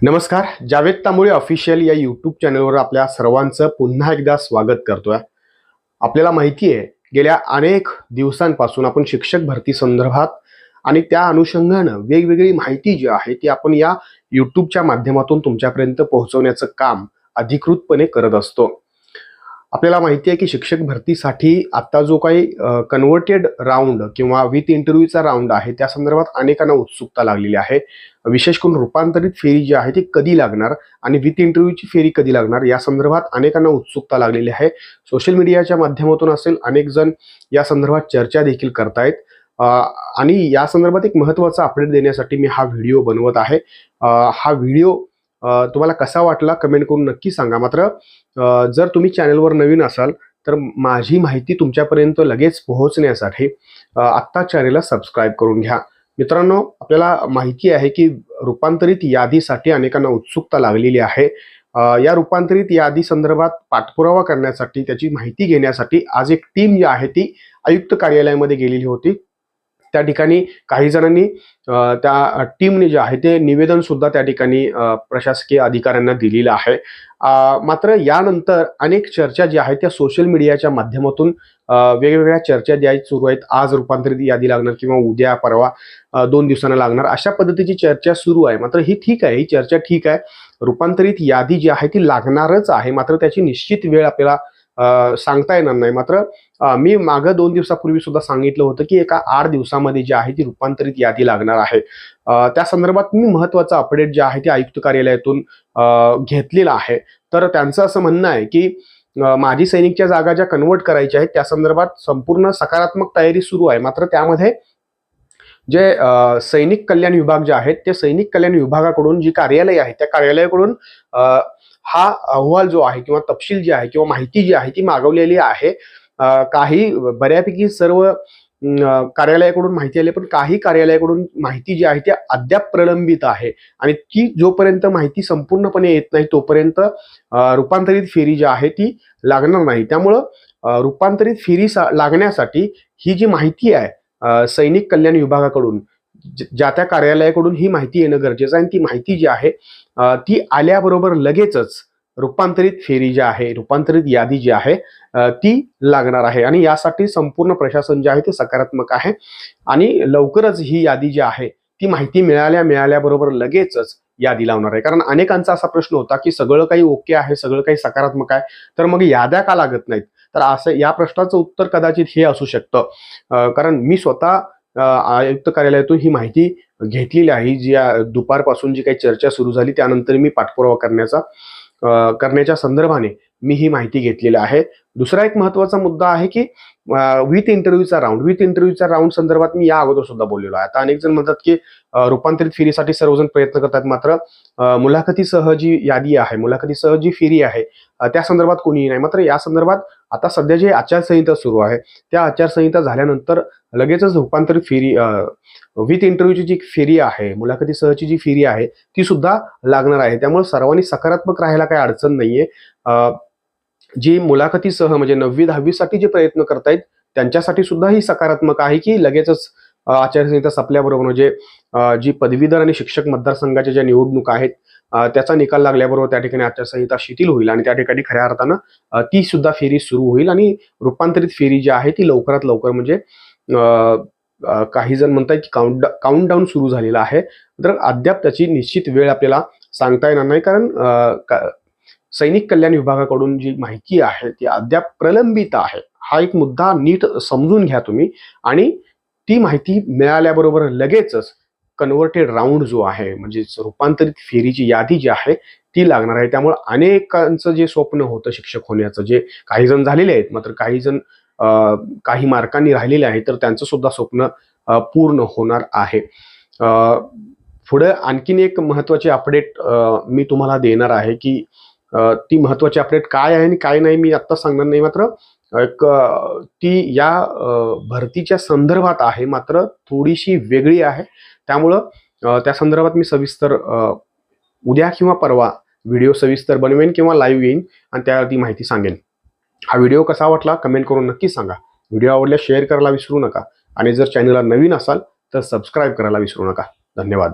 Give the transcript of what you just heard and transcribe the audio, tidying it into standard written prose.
नमस्कार. जावेद तांबोळे ऑफिशियल या यूट्यूब चॅनलवर आपल्या सर्वांचं पुन्हा एकदा स्वागत करतोय. आपल्याला माहिती आहे गेल्या अनेक दिवसांपासून आपण शिक्षक भरती संदर्भात आणि त्या अनुषंगानं वेगवेगळी माहिती जी आहे ती आपण या यूट्यूबच्या माध्यमातून तुमच्यापर्यंत पोहोचवण्याचं काम अधिकृतपणे करत असतो. आपल्याला माहिती आहे की शिक्षक भरतीसाठी आता जो काही कन्व्हर्टेड राऊंड किंवा विथ इंटरव्ह्यूचा राऊंड आहे त्या संदर्भात अनेकांना उत्सुकता लागलेली आहे. विशेष करून रूपांतरित फेरी जी आहे ती कधी लागणार आणि विथ इंटरव्ह्यूची फेरी कधी लागणार या संदर्भात अनेकांना उत्सुकता लागलेली आहे. सोशल मीडियाच्या माध्यमातून असेल अनेक जण या संदर्भात चर्चा देखील करतायत आणि या संदर्भात एक महत्त्वाचा अपडेट देण्यासाठी मी हा व्हिडिओ बनवत आहे. हा व्हिडिओ तुम्हाला कसा वाटला कमेंट करून नक्की सांगा. मात्र जर तुम्ही चॅनलवर नवीन असाल तर माझी माहिती तुमच्यापर्यंत लगेच पोहोचण्यासाठी आत्ता चॅनलला सबस्क्राईब करून घ्या. मित्रांनो, आपल्याला माहिती आहे की रूपांतरित यादीसाठी अनेकांना उत्सुकता लागलेली आहे. या रूपांतरित यादी संदर्भात पाठपुरावा करण्यासाठी त्याची माहिती घेण्यासाठी आज एक टीम जी आहे ती आयुक्त कार्यालयामध्ये गेलेली होती. त्या ठिकाणी काही जणांनी त्या टीमने जे आहे ते निवेदन सुद्धा त्या ठिकाणी प्रशासकीय अधिकाऱ्यांना दिलेलं आहे. मात्र यानंतर अनेक चर्चा ज्या आहेत त्या सोशल मीडियाच्या माध्यमातून वेगवेगळ्या चर्चा ज्या सुरू आहेत. आज रूपांतरित यादी लागणार किंवा उद्या परवा 2 दिवसांना लागणार अशा पद्धतीची चर्चा सुरू आहे. मात्र ही ठीक आहे, ही चर्चा ठीक आहे. रूपांतरित यादी जी आहे ती लागणारच आहे. मात्र त्याची निश्चित वेळ आपल्याला सांगता येणार नाही. मात्र मी मागं 2 दिवसापूर्वी सुद्धा सांगितलं होतं की एका 8 दिवसामध्ये जी आहे ती रूपांतरित यादी लागणार आहे. त्या संदर्भात मी महत्त्वाचा अपडेट जे आहे ते आयुक्त कार्यालयातून घेतलेला आहे. तर त्यांचं असं म्हणणं आहे की माजी सैनिकच्या जागा ज्या कन्वर्ट करायच्या आहेत त्या संदर्भात संपूर्ण सकारात्मक तयारी सुरू आहे. मात्र त्यामध्ये जे सैनिक कल्याण विभाग जे आहेत त्या सैनिक कल्याण विभागाकडून जी कार्यालय आहे त्या कार्यालयाकडून हा अहवाल जो आहे किंवा तपशील जी आहे किंवा माहिती जी आहे ती मागवलेली आहे. काही बऱ्यापैकी सर्व कार्यालयाकडून माहिती आली, पण काही कार्यालयाकडून माहिती जी आहे ती अद्याप प्रलंबित आहे आणि ती जोपर्यंत माहिती संपूर्णपणे येत नाही तोपर्यंत रूपांतरित फेरी जी आहे ती लागणार नाही. त्यामुळं रूपांतरित फेरी लागण्यासाठी ही जी माहिती आहे सैनिक कल्याण विभागाकडून ज्या त्या कार्यालयाकडून ही माहिती येणं गरजेचं आहे. आणि ती माहिती जी आहे ती आल्याबरोबर लगेचच रूपांतरित फेरी जी आहे रूपांतरित यादी जी आहे ती लागणार आहे. आणि यासाठी संपूर्ण प्रशासन जे आहे ते सकारात्मक आहे आणि लवकरच ही यादी जी आहे ती माहिती मिळाल्याबरोबर लगेचच यादी लावणार आहे. कारण अनेकांचा असा प्रश्न होता की सगळं काही ओके आहे, सगळं काही सकारात्मक आहे, तर मग याद्या का लागत नाहीत. तर असं या प्रश्नाचं उत्तर कदाचित हे असू शकतं. कारण मी स्वतः आयुक्त कार्यालयातून ही माहिती घेतलेली आहे. जी दुपारपासून जी काही चर्चा सुरू झाली त्यानंतर मी पाठपुरावा करण्याच्या संदर्भाने मी ही माहिती घेतलेली आहे. दुसरा एक महत्त्वाचा मुद्दा आहे की विथ इंटरव्ह्यूचा राऊंड संदर्भात मी या अगोदर सुद्धा बोललेलो आहे. आता अनेक जण म्हणतात की रूपांतरित फेरीसाठी सर्वजण प्रयत्न करतात, मात्र मुलाखतीसह जी यादी आहे मुलाखतीसह जी फेरी आहे त्या संदर्भात कोणीही नाही. मात्र या संदर्भात आता सध्या जी आचारसंहिता सुरू आहे त्या आचारसंहिता झाल्यानंतर लगेचच रूपांतरित फेरी विथ इंटरव्ह्यूची जी फेरी आहे मुलाखतीसहची जी फेरी आहे ती सुद्धा लागणार आहे. त्यामुळे सर्वांनी सकारात्मक राहायला काही अडचण नाहीये. जी मुलाखतीसह म्हणजे 9वी-10वी साठी जे प्रयत्न करतायत त्यांच्यासाठी सुद्धा ही सकारात्मक आहे की लगेचच आचारसंहिता संपल्याबरोबर म्हणजे जी पदवीधर आणि शिक्षक मतदारसंघाच्या ज्या निवडणुका आहेत त्याचा निकाल लागल्याबरोबर त्या ठिकाणी आचारसंहिता शिथिल होईल आणि त्या ठिकाणी खऱ्या अर्थानं ती सुद्धा फेरी सुरू होईल आणि रूपांतरित फेरी जी आहे ती लवकरात लवकर म्हणजे काही जण म्हणतात की काउंटडाऊन सुरू झालेला आहे. तर अद्याप त्याची निश्चित वेळ आपल्याला सांगता येणार नाही. कारण सैनिक कल्याण विभागाकडून जी माहिती आहे ती अद्याप प्रलंबित आहे. हा एक मुद्दा नीट समजून घ्या तुम्ही. आणि ती माहिती मिळाल्याबरोबर लगेचच कन्व्हर्टेड राऊंड जो आहे म्हणजे रूपांतरित फेरीची यादी जी आहे ती लागणार आहे. त्यामुळे अनेकांचं जे स्वप्न होतं शिक्षक होण्याचं जे काही जण झालेले आहेत, मात्र काही जण काही मार्कांनी राहिलेले आहेत, तर त्यांचं सुद्धा स्वप्न पूर्ण होणार आहे. पुढे आणखीन एक महत्त्वाची अपडेट मी तुम्हाला देणार आहे की ती महत्त्वाची अपडेट काय आहे आणि काय नाही मी आत्ता सांगणार नाही. मात्र ती या भरतीच्या संदर्भात आहे, मात्र थोडीशी वेगळी आहे. त्यामुळं त्या संदर्भात मी सविस्तर उद्या किंवा परवा व्हिडिओ सविस्तर बनवेन किंवा लाईव्ह येईन आणि त्यावरती माहिती सांगेन. हा व्हिडिओ कसा वाटला कमेंट करून नक्की सांगा. व्हिडिओ आवडल्यास शेअर करायला विसरू नका आणि जर चॅनलला नवीन असाल तर सबस्क्राईब करायला विसरू नका. धन्यवाद.